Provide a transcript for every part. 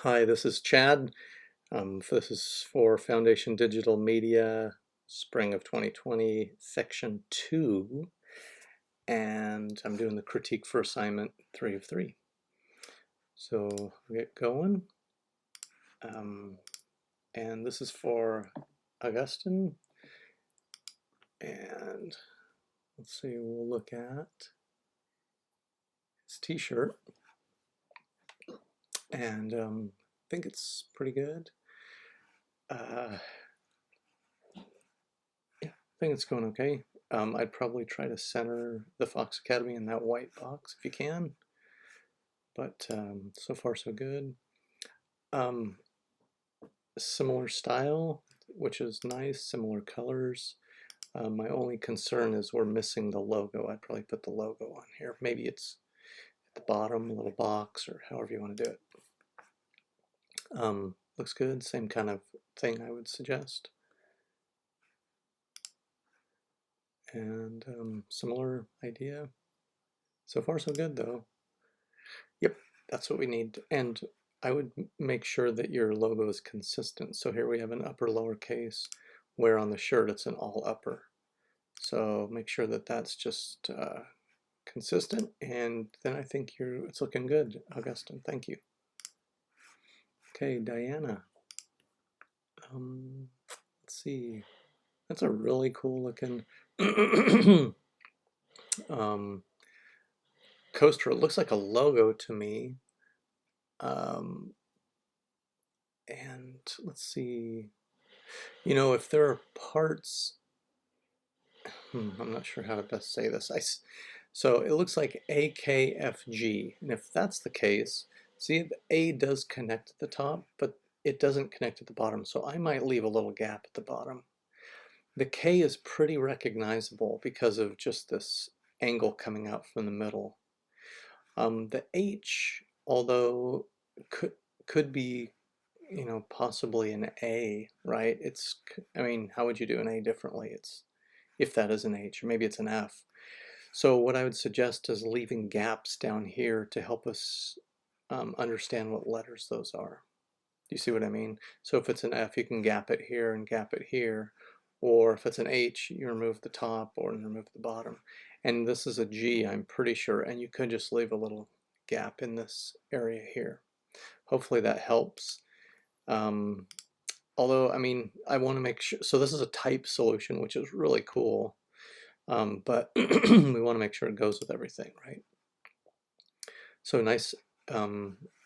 Hi, this is Chad. This is for Foundation Digital Media, spring of 2020, section 2, and I'm doing the critique for assignment 3 of 3. So we'll get going. And this is for Augustine, and let's see, we'll look at his t-shirt, and I think it's pretty good. Yeah, I think it's going okay. I'd probably try to center the Fox Academy in that white box if you can, but so far so good. Similar style, which is nice, similar colors. My only concern is we're missing the logo. I'd probably put the logo on here. Maybe it's at the bottom, a little box, or however you want to do it. Looks good, same kind of thing I would suggest. And similar idea. So far so good though. Yep, that's what we need. And I would make sure that your logo is consistent. So here we have an upper lowercase, where on the shirt it's an all upper. So make sure that that's just consistent, and then I think it's looking good, Augustine. Thank you. Okay, Diana. Let's see. That's a really cool looking coaster. It looks like a logo to me. And let's see. You know, if there are parts, I'm not sure how to best say this. So it looks like AKFG, and if that's the case, see, the A does connect at the top, but it doesn't connect at the bottom, so I might leave a little gap at the bottom. The K is pretty recognizable because of just this angle coming out from the middle. The H, although could be, you know, possibly an A, right? I mean, how would you do an A differently? It's if that is an H, or maybe it's an F. So what I would suggest is leaving gaps down here to help us understand what letters those are. Do you see what I mean? So if it's an F, you can gap it here and gap it here. Or if it's an H, you remove the top or remove the bottom. And this is a G, I'm pretty sure, and you could just leave a little gap in this area here. Hopefully that helps. Although, I mean, I want to make sure, so this is a type solution, which is really cool. But we want to make sure it goes with everything, right? So nice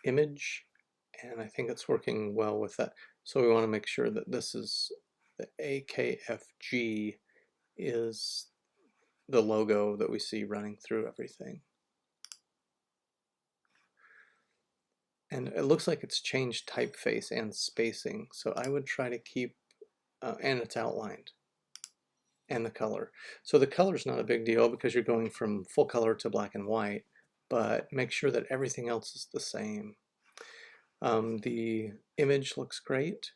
image, and I think it's working well with that. So we want to make sure that this is the AKFG is the logo that we see running through everything. And it looks like it's changed typeface and spacing, so I would try to keep, and it's outlined, and the color. So the color is not a big deal because you're going from full color to black and white, but make sure that everything else is the same. The image looks great.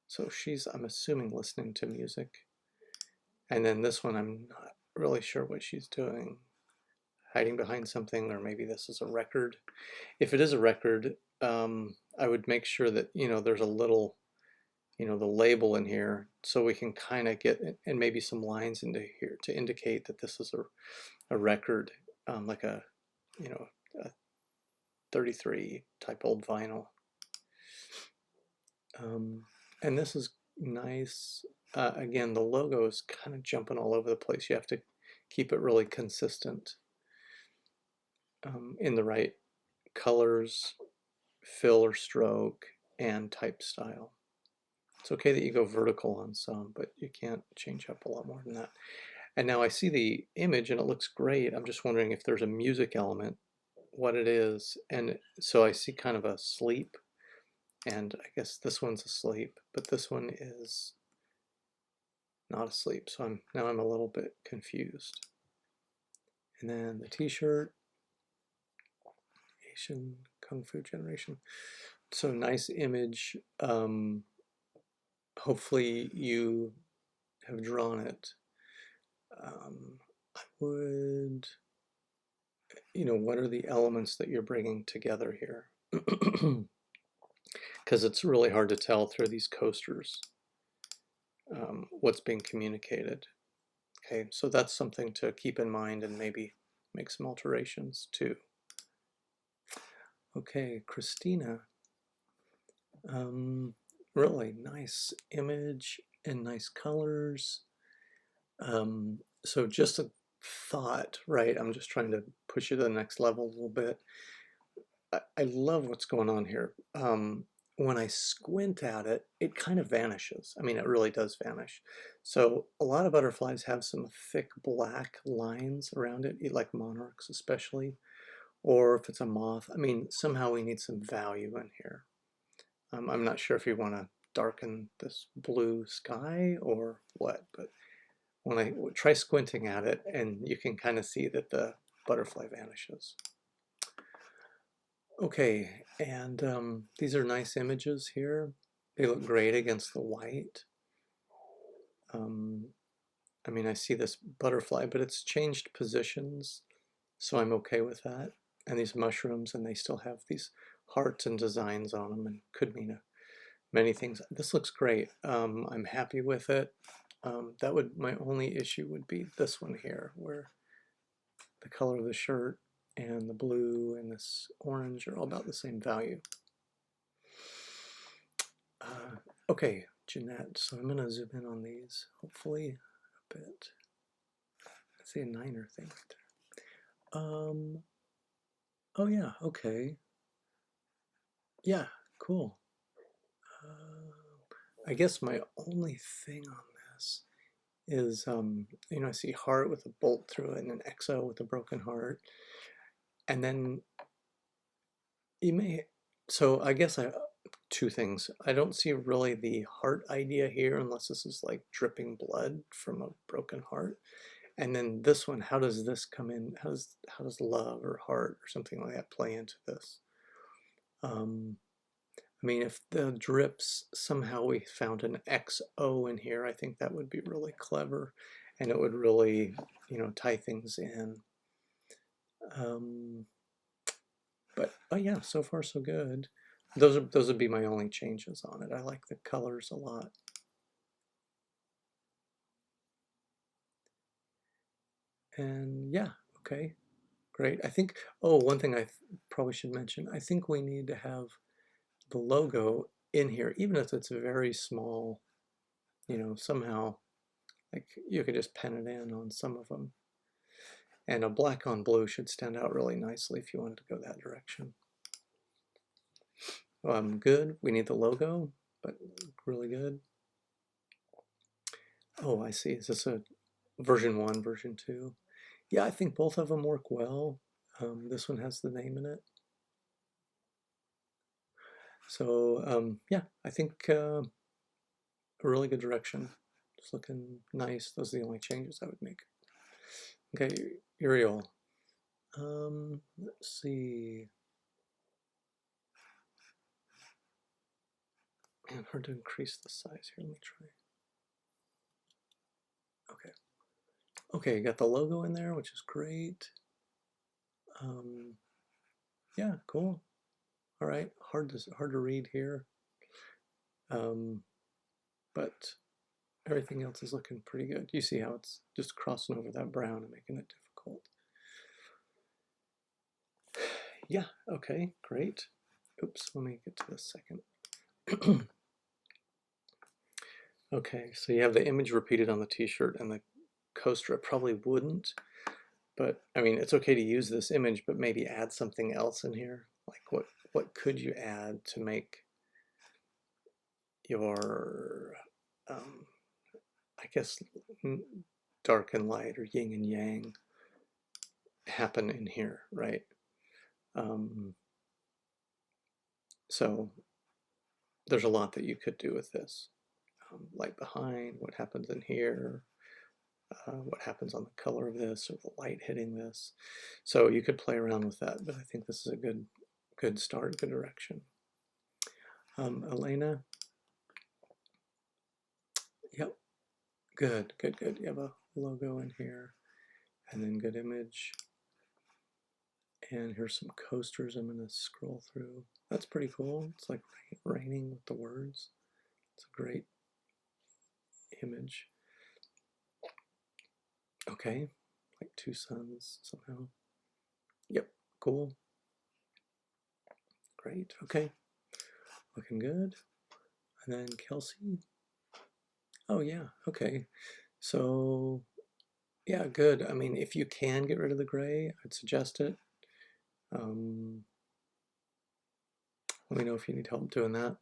So she's, I'm assuming, listening to music. And then this one, I'm not really sure what she's doing. Hiding behind something, or maybe this is a record. If it is a record, I would make sure that, you know, there's a little, you know, the label in here, so we can kind of get, and maybe some lines into here to indicate that this is a record, like a, you know, a 33 type old vinyl. And this is nice. Again, the logo is kind of jumping all over the place. You have to keep it really consistent in the right colors, fill or stroke, and type style. It's okay that you go vertical on some, but you can't change up a lot more than that. And now I see the image and it looks great. I'm just wondering if there's a music element, what it is. And so I see kind of a sleep, and I guess this one's asleep, but this one is not asleep. So now I'm a little bit confused. And then the t-shirt, Asian Kung Fu Generation. So nice image. Hopefully you have drawn it. I would you know, what are the elements that you're bringing together here? Because it's really hard to tell through these coasters what's being communicated. Okay, so that's something to keep in mind and maybe make some alterations too. Okay, Christina, really nice image and nice colors. So just a thought, right? I'm just trying to push you to the next level a little bit. I love what's going on here. When I squint at it, it kind of vanishes. I mean, it really does vanish. So a lot of butterflies have some thick black lines around it, like monarchs especially, or if it's a moth. I mean, somehow we need some value in here. I'm not sure if you want to darken this blue sky or what, but when I try squinting at it, and you can kind of see that the butterfly vanishes. Okay, and these are nice images here. They look great against the white. I mean, I see this butterfly, but it's changed positions, so I'm okay with that. And these mushrooms, and they still have these hearts and designs on them, and could mean many things. This looks great. I'm happy with it. My only issue would be this one here, where the color of the shirt and the blue and this orange are all about the same value. Okay, Jeanette, so I'm going to zoom in on these, hopefully a bit. I see a 9er thing right there. Oh yeah, okay. Yeah, cool. I guess my only thing on this is, you know, I see heart with a bolt through it and an XO with a broken heart. And then you may, so I guess two things. I don't see really the heart idea here unless this is like dripping blood from a broken heart. And then this one, how does this come in? How does love or heart or something like that play into this? I mean, if the drips, somehow we found an XO in here, I think that would be really clever, and it would really, you know, tie things in. But oh yeah, so far so good. Those would be my only changes on it. I like the colors a lot. And yeah, okay, great. I think, oh, one thing I probably should mention, I think we need to have the logo in here, even if it's very small, you know, somehow, like you could just pen it in on some of them. And a black on blue should stand out really nicely if you wanted to go that direction. Good, we need the logo, but really good. Oh, I see, is this a version 1, version 2? Yeah, I think both of them work well. This one has the name in it. So yeah, I think a really good direction. It's looking nice. Those are the only changes I would make. Okay, Uriel. Let's see. Man, hard to increase the size here. Let me try. Okay. Okay, you got the logo in there, which is great. Yeah, cool. All right, hard to read here, but everything else is looking pretty good. You see how it's just crossing over that brown and making it difficult. Yeah, okay, great. Oops, let me get to this second. Okay, so you have the image repeated on the t-shirt and the coaster. It probably wouldn't, but I mean, it's okay to use this image, but maybe add something else in here. Like what could you add to make your, I guess, dark and light or yin and yang happen in here, right? So there's a lot that you could do with this. Light behind, what happens in here, what happens on the color of this or the light hitting this. So you could play around with that, but I think this is a good start, good direction. Elena, yep, good. You have a logo in here, and then good image. And here's some coasters I'm going to scroll through. That's pretty cool. It's like raining with the words. It's a great image. Okay, like two suns somehow. Yep, cool. Great, okay. Looking good. And then Kelsey. Oh yeah, okay. So yeah, good. I mean, if you can get rid of the gray, I'd suggest it. Let me know if you need help doing that.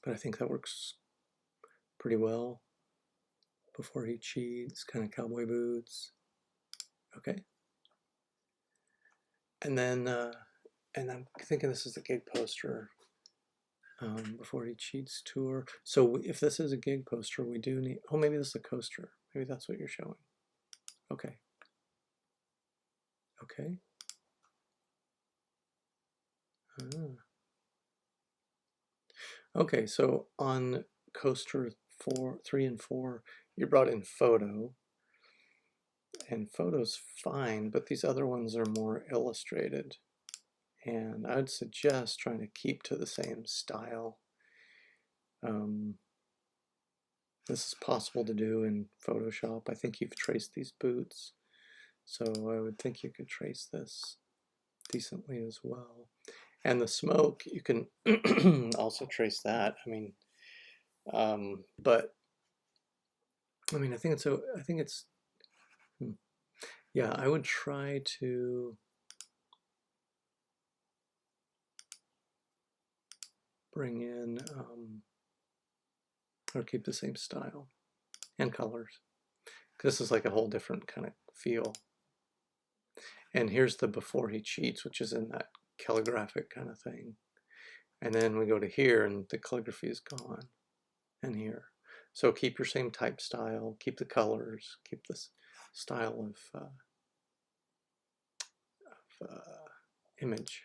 But I think that works pretty well. Before he cheats, kind of cowboy boots. Okay. And then, and I'm thinking this is the gig poster. Before he cheats tour. So if this is a gig poster, we do need, oh, maybe this is a coaster. Maybe that's what you're showing. Okay. Okay. Okay, so on coaster 3 and 4, you brought in photo, and photo's fine, but these other ones are more illustrated. And I'd suggest trying to keep to the same style. This is possible to do in Photoshop. I think you've traced these boots, so I would think you could trace this decently as well. And the smoke, you can also trace that. I mean, but I mean, I think it's yeah, I would try to bring in or keep the same style and colors. This is like a whole different kind of feel. And here's the before he cheats, which is in that calligraphic kind of thing. And then we go to here and the calligraphy is gone. And here. So keep your same type style, keep the colors, keep this style of image.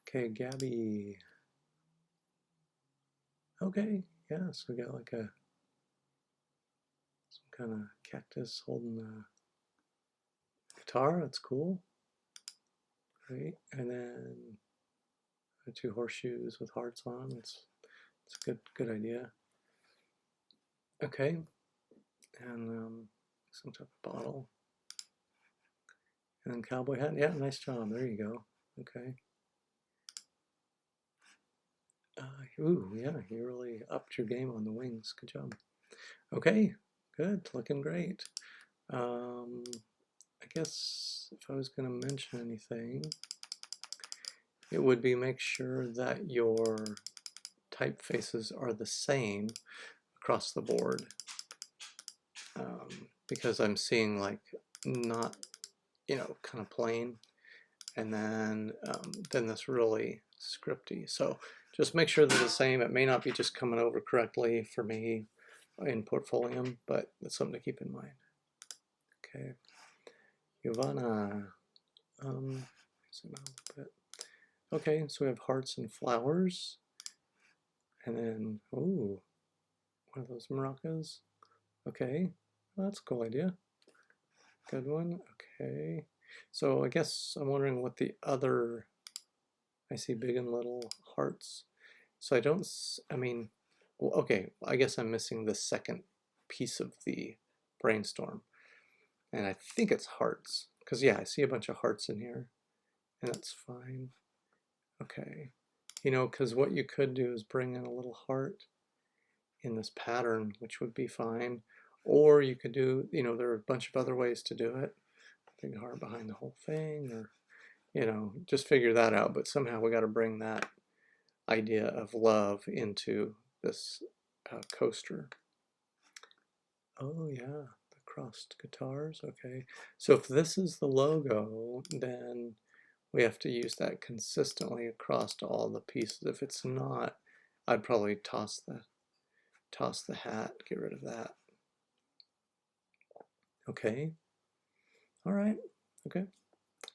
Okay, Gabby. Okay, yeah, so we got like some kind of cactus holding a guitar. That's cool. Great, and then two horseshoes with hearts on. It's a good idea. Okay, and some type of bottle, and then cowboy hat. Yeah, nice job. There you go. Okay. Ooh, yeah, you really upped your game on the wings. Good job. Okay, good, looking great. I guess if I was going to mention anything, it would be make sure that your typefaces are the same across the board. Because I'm seeing like not, you know, kind of plain, and then this really scripty. So just make sure they're the same. It may not be just coming over correctly for me in Portfolium, but it's something to keep in mind. Okay, Giovanna, zoom out a bit. Okay, so we have hearts and flowers, and then ooh, one of those maracas. Okay, well, that's a cool idea. Good one. Okay, so I guess I'm wondering what the other. I see big and little hearts. So I don't, I mean, well, okay, I guess I'm missing the second piece of the brainstorm. And I think it's hearts. Because, yeah, I see a bunch of hearts in here. And that's fine. Okay. You know, because what you could do is bring in a little heart in this pattern, which would be fine. Or you could do, you know, there are a bunch of other ways to do it. Big heart behind the whole thing, or, you know, just figure that out. But somehow we got to bring that idea of love into this coaster. Oh yeah, the crossed guitars. Okay, so if this is the logo, then we have to use that consistently across all the pieces. If it's not, I'd probably toss the hat, get rid of that. Okay. All right. Okay.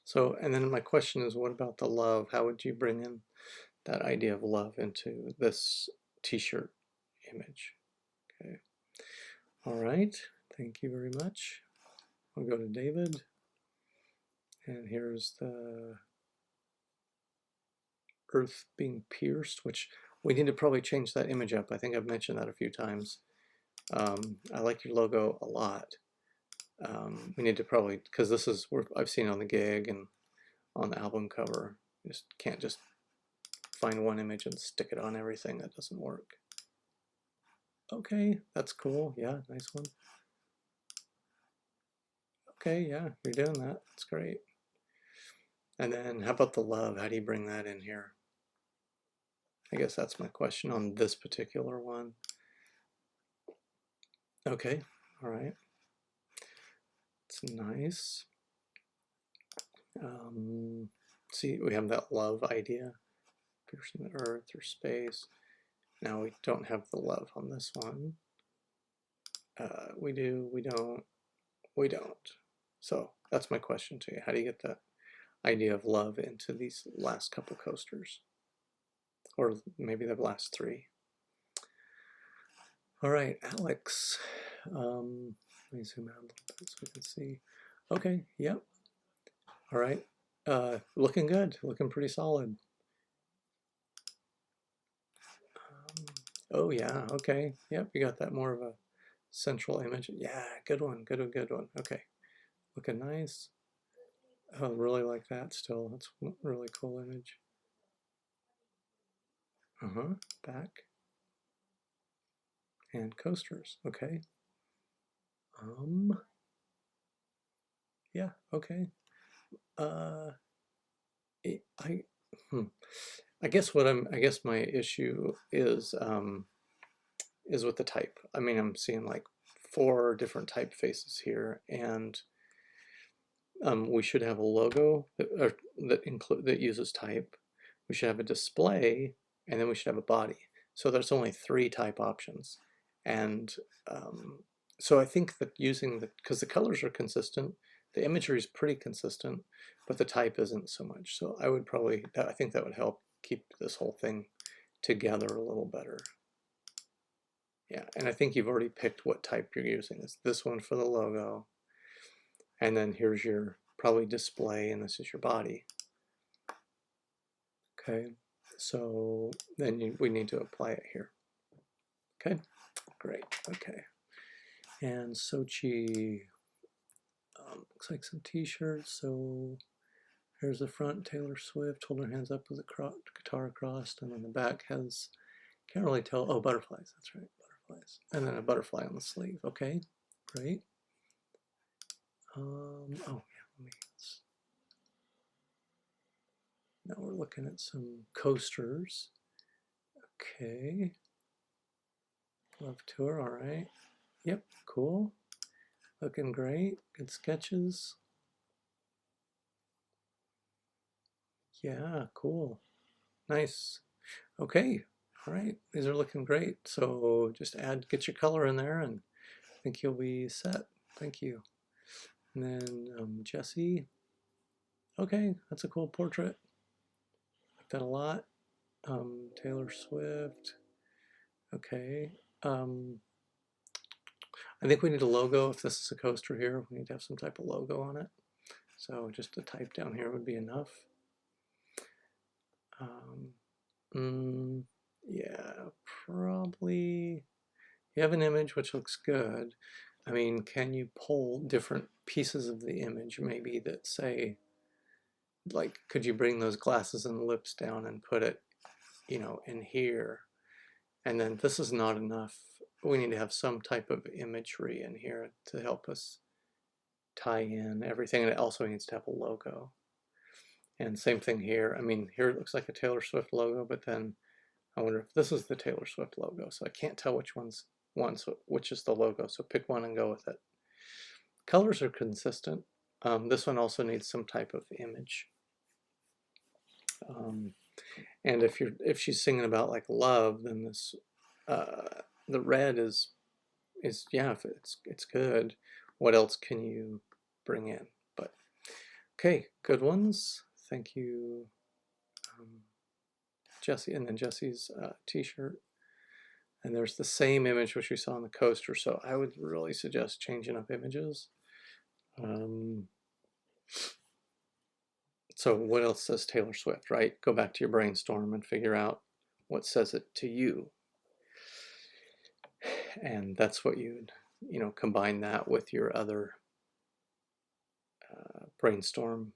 So, and then my question is, what about the love? How would you bring in that idea of love into this t-shirt image? Okay. All right. Thank you very much. I'll go to David. And here's the Earth being pierced, which we need to probably change that image up. I think I've mentioned that a few times. I like your logo a lot. We need to probably, because this is what I've seen on the gig and on the album cover. Just can't just find one image and stick it on everything. That doesn't work. Okay, that's cool. Yeah, nice one. Okay, yeah, you're doing that. That's great. And then how about the love? How do you bring that in here? I guess that's my question on this particular one. Okay, all right. It's nice. See, we have that love idea, piercing the earth or space. Now we don't have the love on this one. We do, we don't, we don't. So that's my question to you. How do you get that idea of love into these last couple coasters? Or maybe the last three. All right, Alex. Let me zoom out a little bit so we can see. Okay, yep. All right. Looking good, looking pretty solid. Oh yeah, okay. Yep, you got that more of a central image. Yeah, good one, good one. Okay, looking nice. I really like that still. That's a really cool image. Back. And coasters, okay. Yeah, okay. I guess my issue is with the type. I mean, I'm seeing like 4 different typefaces here, and we should have a logo that uses type. We should have a display, and then we should have a body. So there's only 3 type options, and so I think that using because the colors are consistent, the imagery is pretty consistent, but the type isn't so much. So I would probably, I think that would help keep this whole thing together a little better. Yeah, and I think you've already picked what type you're using. It's this one for the logo, and then here's your probably display, and this is your body. Okay, so then we need to apply it here. Okay, great. Okay, and Sochi looks like some t-shirts. So here's the front, Taylor Swift holding her hands up with the guitar across, and then the back has, can't really tell, oh, butterflies, that's right, butterflies. And then a butterfly on the sleeve. Okay, great. Oh yeah, now we're looking at some coasters. Okay. Love tour, all right. Yep, cool. Looking great. Good sketches. Yeah, cool. Nice. Okay, all right. These are looking great. So just get your color in there, and I think you'll be set. Thank you. And then Jesse. Okay, that's a cool portrait. Like that a lot. Taylor Swift. Okay. I think we need a logo. If this is a coaster here, we need to have some type of logo on it. So just a type down here would be enough. Yeah, probably. You have an image which looks good. I mean, can you pull different pieces of the image maybe that say, like, could you bring those glasses and lips down and put it, you know, in here? And then this is not enough. We need to have some type of imagery in here to help us tie in everything. And it also needs to have a logo. And same thing here. I mean, here it looks like a Taylor Swift logo, but then I wonder if this is the Taylor Swift logo. So I can't tell which one's so which is the logo. So pick one and go with it. Colors are consistent. This one also needs some type of image. And if she's singing about like love, then this the red is yeah, if it's good. What else can you bring in? But okay, good ones. Thank you, Jesse. And then Jesse's t-shirt. And there's the same image which we saw on the coaster. So I would really suggest changing up images. So what else says Taylor Swift, right? Go back to your brainstorm and figure out what says it to you. And that's what you'd, combine that with your other brainstorm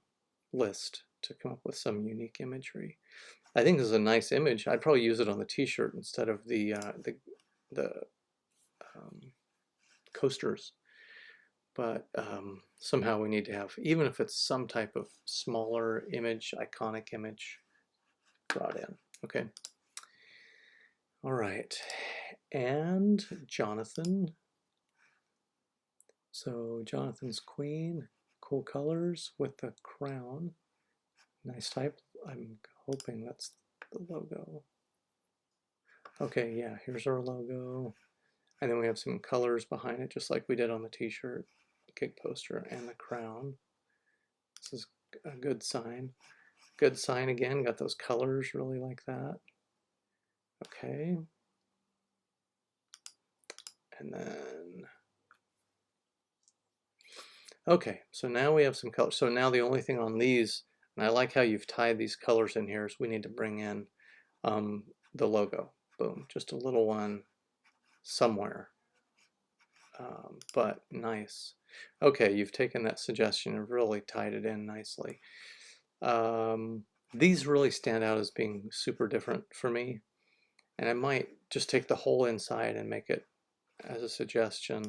list to come up with some unique imagery. I think this is a nice image. I'd probably use it on the t-shirt instead of the coasters. But somehow we need to have, even if it's some type of smaller image, iconic image brought in. Okay. All right. And Jonathan. So Jonathan's queen, cool colors with the crown. Nice type. I'm hoping that's the logo. Okay, yeah, here's our logo. And then we have some colors behind it, just like we did on the t-shirt, gig poster, and the crown. This is a good sign. Good sign again, got those colors, really like that. Okay. And then, okay, so now we have some colors. So now the only thing on these, and I like how you've tied these colors in here, is we need to bring in the logo. Boom, just a little one somewhere. But nice. Okay, you've taken that suggestion and really tied it in nicely. These really stand out as being super different for me. And I might just take the whole inside and make it as a suggestion,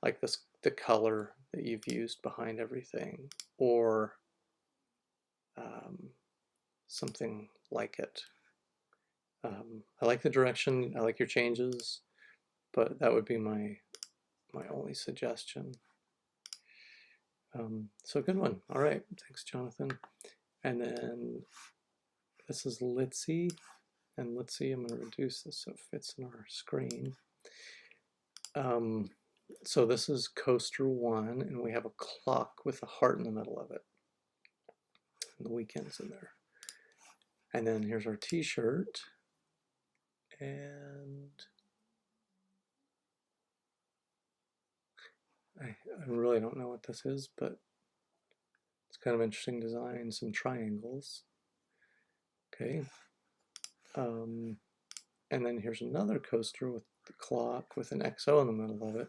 like this, the color that you've used behind everything, or something like it. I like the direction, I like your changes, but that would be my only suggestion. So good one. All right, thanks, Jonathan. And then this is Litzy, and Litzy, I'm going to reduce this so it fits in our screen. So this is coaster 1, and we have a clock with a heart in the middle of it. And the weekend's in there. And then here's our t-shirt. And I really don't know what this is, but it's kind of interesting design, some triangles. Okay. And then here's another coaster with the clock with an XO in the middle of it.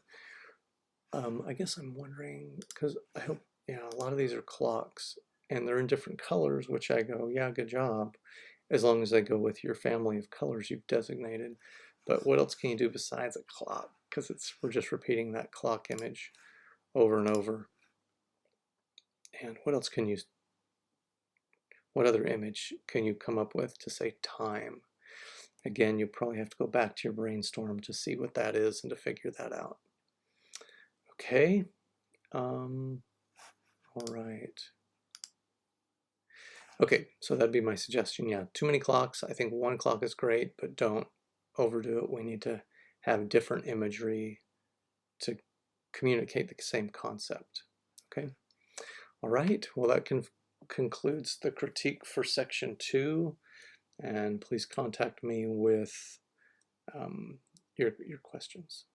I guess I'm wondering, because I hope, yeah, a lot of these are clocks and they're in different colors, which I go, yeah, good job, as long as they go with your family of colors you've designated. But what else can you do besides a clock? Because we're just repeating that clock image over and over. And what else can you, what other image can you come up with to say time? Again, you probably have to go back to your brainstorm to see what that is and to figure that out. Okay. All right. Okay, so that'd be my suggestion. Yeah, too many clocks. I think one clock is great, but don't overdo it. We need to have different imagery to communicate the same concept. Okay. All right. Well, that concludes the critique for section 2. And please contact me with your questions.